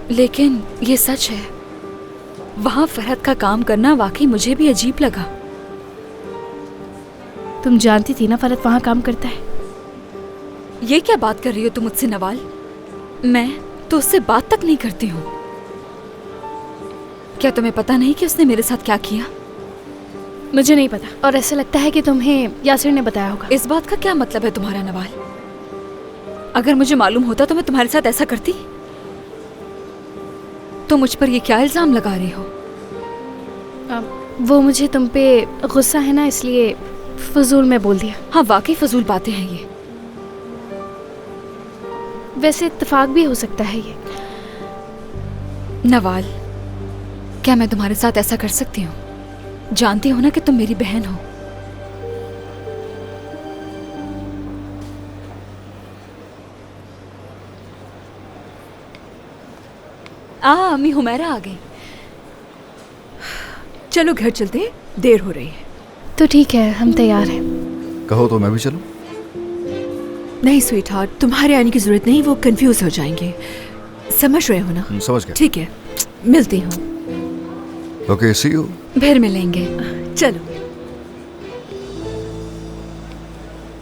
लेकिन ये सच है, वहाँ फरहत का काम करना वाकई मुझे भी अजीब लगा। तुम जानती थी ना फरहत वहाँ काम करता है। ये क्या बात कर रही हो तुम मुझसे नवाल? मैं तो उससे बात तक नहीं करती हूँ। क्या तुम्हें पता नहीं कि उसने मेरे साथ क्या किया? मुझे नहीं पता, और ऐसा लगता है कि तुम्हें यासिर ने बताया होगा। इस बात का क्या मतलब है तुम्हारा नवाल? अगर मुझे मालूम होता तो मैं तुम्हारे साथ ऐसा करती? तो मुझ पर ये क्या इल्जाम लगा रही हो? वो मुझे तुम पे गुस्सा है ना, इसलिए फजूल में बोल दिया। हाँ, वाकई फजूल बातें हैं ये। वैसे इत्तेफाक भी हो सकता है ये। नवाल, क्या मैं तुम्हारे साथ ऐसा कर सकती हूँ? जानती हो ना कि तुम मेरी बहन हो। अम्मी हुमैरा आ गई। चलो घर चलते हैं, देर हो रही है। तो ठीक है, हम तैयार हैं। कहो तो मैं भी चलूं? नहीं स्वीट हार्ट, तुम्हारे आने की जरूरत नहीं, वो कंफ्यूज हो जाएंगे। समझ रहे हो ना? समझ गया। ठीक है, मिलती हूँ। Okay, see you. फिर मिलेंगे। चलो।